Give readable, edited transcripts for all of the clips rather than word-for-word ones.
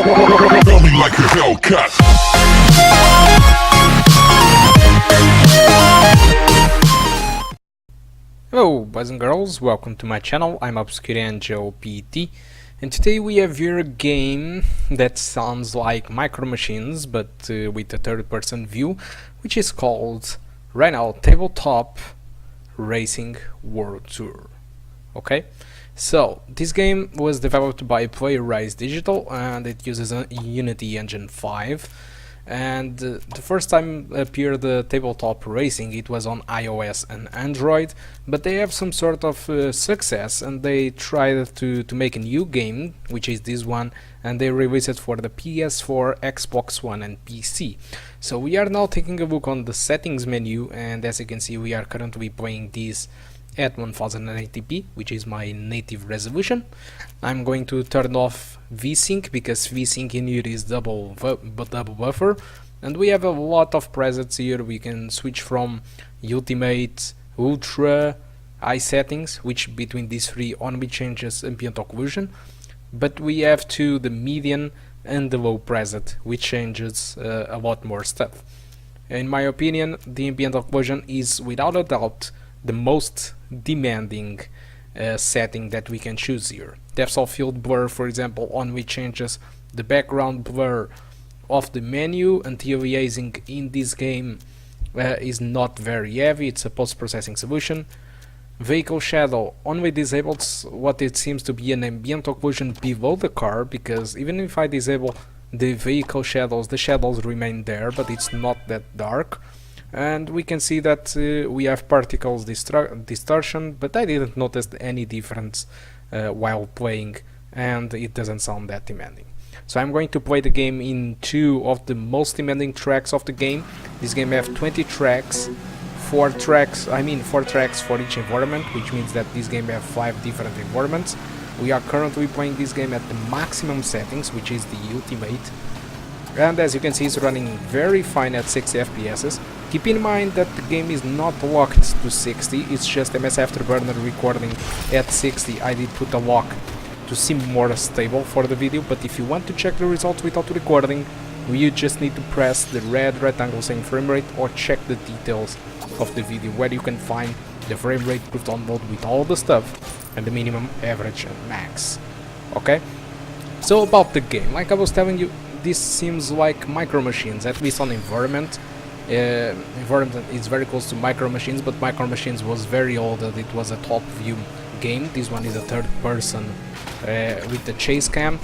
Feel me like a Hellcat. Hello boys and girls, welcome to my channel. I'm MJPG, and today we have here a game that sounds like Micro Machines but with a third-person view, which is called right now Tabletop Racing World Tour. Okay, so this game was developed by Player Digital and it uses a Unity Engine 5. And the first time appeared the tabletop racing, it was on iOS and Android, but they have some sort of success and they tried to make a new game, which is this one, and they released it for the PS4, Xbox One and PC. So we are now taking a look on the settings menu, and as you can see we are currently playing this at 1080p, which is my native resolution. I'm going to turn off VSync because VSync in here is double buffer, and we have a lot of presets here. We can switch from Ultimate, Ultra, High settings, which between these three only changes ambient occlusion, but we have to the median and the low preset, which changes a lot more stuff. In my opinion, the ambient occlusion is without a doubt the most demanding setting that we can choose here. Depth of field blur, for example, only changes the background blur of the menu. Anti-aliasing in this game is not very heavy, it's a post-processing solution. Vehicle shadow only disables what it seems to be an ambient occlusion below the car, because even if I disable the vehicle shadows, the shadows remain there, but it's not that dark. And we can see that we have particles distortion, but I didn't notice any difference while playing, and it doesn't sound that demanding. So I'm going to play the game in two of the most demanding tracks of the game. This game has 20 tracks, 4 tracks for each environment, which means that this game has 5 different environments. We are currently playing this game at the maximum settings, which is the Ultimate. And as you can see, it's running very fine at 60 FPS. Keep in mind that the game is not locked to 60, it's just MS Afterburner recording at 60. I did put a lock to seem more stable for the video, but if you want to check the results without recording, you just need to press the red rectangle saying Framerate, or check the details of the video where you can find the Framerate proof download with all the stuff and the minimum, average and max. Okay, so about the game, like I was telling you, this seems like Micro Machines, at least on environment. Environment is very close to Micro Machines, but Micro Machines was very old and it was a top view game. This one is a third person with the chase cam,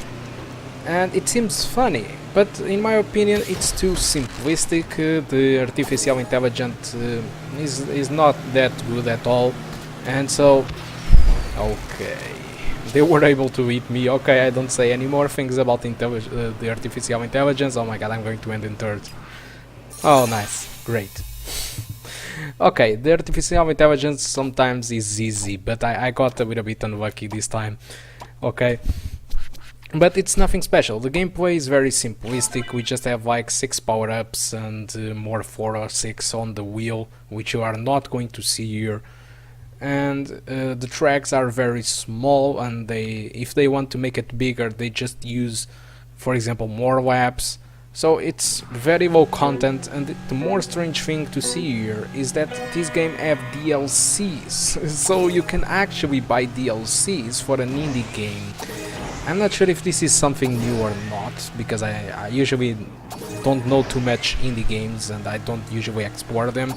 and it seems funny, but in my opinion it's too simplistic. The artificial intelligence is not that good at all, and so okay, they were able to hit me. Okay, I don't say any more things about the artificial intelligence. Oh my god, I'm going to end in third. Oh nice, great. Okay, the artificial intelligence sometimes is easy, but I got a little bit unlucky this time. Okay, but it's nothing special. The gameplay is very simplistic. We just have like 6 power-ups and more 4 or 6 on the wheel, which you are not going to see here. And the tracks are very small, and if they want to make it bigger, they just use, for example, more laps. So it's very low content, and the more strange thing to see here is that this game have DLCs. So you can actually buy DLCs for an indie game. I'm not sure if this is something new or not, because I usually don't know too much indie games and I don't usually explore them.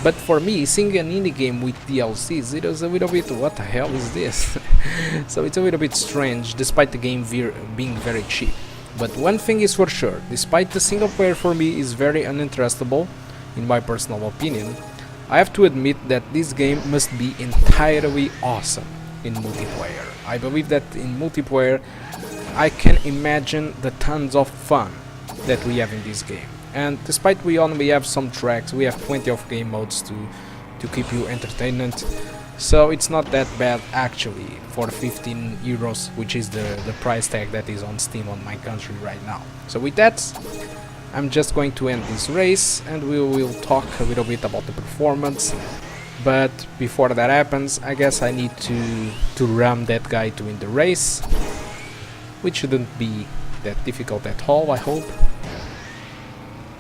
But for me, seeing an indie game with DLCs, it was a little bit, what the hell is this? So it's a little bit strange, despite the game being very cheap. But one thing is for sure, despite the single player for me is very uninterestable, in my personal opinion, I have to admit that this game must be entirely awesome in multiplayer. I believe that in multiplayer I can imagine the tons of fun that we have in this game. And despite we only have some tracks, we have plenty of game modes to keep you entertained. So it's not that bad actually for 15 euros, which is the price tag that is on Steam on my country right now. So with that, I'm just going to end this race and we will talk a little bit about the performance. But before that happens, I guess I need to ram that guy to win the race, which shouldn't be that difficult at all, I hope.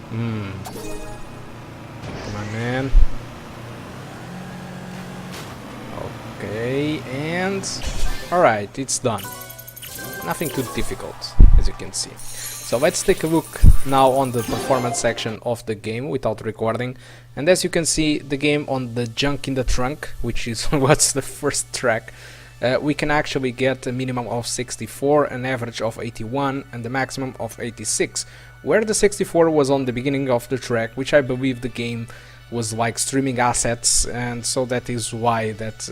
Come on, man. Okay, and alright, it's done. Nothing too difficult, as you can see. So let's take a look now on the performance section of the game without recording. And as you can see, the game on the junk in the trunk, which is what's the first track, we can actually get a minimum of 64, an average of 81, and the maximum of 86, where the 64 was on the beginning of the track, which I believe the game was like streaming assets, and so that is why that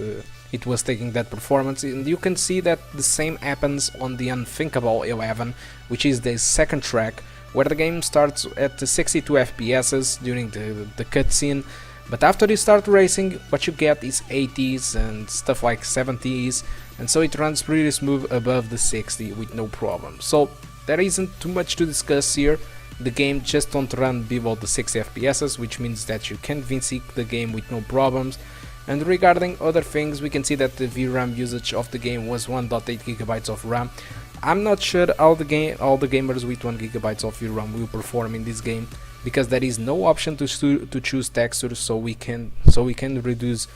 it was taking that performance. And you can see that the same happens on the Unthinkable 11, which is the second track, where the game starts at the 62 FPS during the cutscene, but after you start racing, what you get is 80s and stuff like 70s, and so it runs pretty smooth above the 60 with no problem. So there isn't too much to discuss here. The game just don't run below the 60 FPS, which means that you can VSync the game with no problems. And regarding other things, we can see that the VRAM usage of the game was 1.8 GB of RAM. I'm not sure how the gamers with 1 GB of VRAM will perform in this game, because there is no option to choose textures, so we can reduce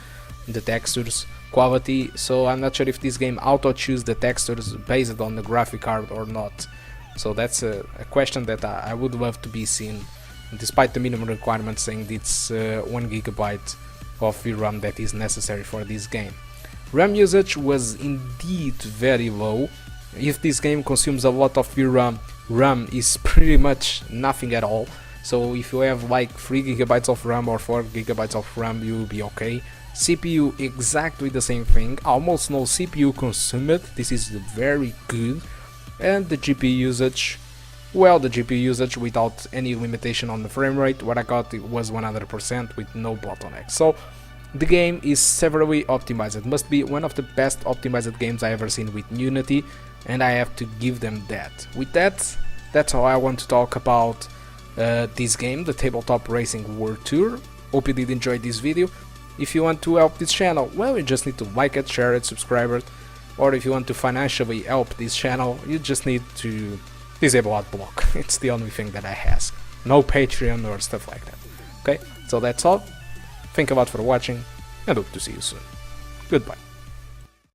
the textures quality. So I'm not sure if this game auto choose the textures based on the graphic card or not. So that's a question that I would love to be seen, despite the minimum requirement saying it's 1 GB of VRAM that is necessary for this game. RAM usage was indeed very low. If this game consumes a lot of VRAM, RAM is pretty much nothing at all. So if you have like 3 GB of RAM or 4 GB of RAM, you will be okay. CPU exactly the same thing, almost no CPU consumed, this is very good. And the GPU usage, well, the GPU usage without any limitation on the frame rate, what I got it was 100% with no bottlenecks. So the game is severely optimized. It must be one of the best optimized games I ever seen with Unity, and I have to give them that. With that, that's all I want to talk about this game, the Tabletop Racing World Tour. Hope you did enjoy this video. If you want to help this channel, well, you just need to like it, share it, subscribe it. Or if you want to financially help this channel, you just need to disable adblock. It's the only thing that I ask. No Patreon or stuff like that. Okay, so that's all. Thank you a lot for watching, and hope to see you soon. Goodbye.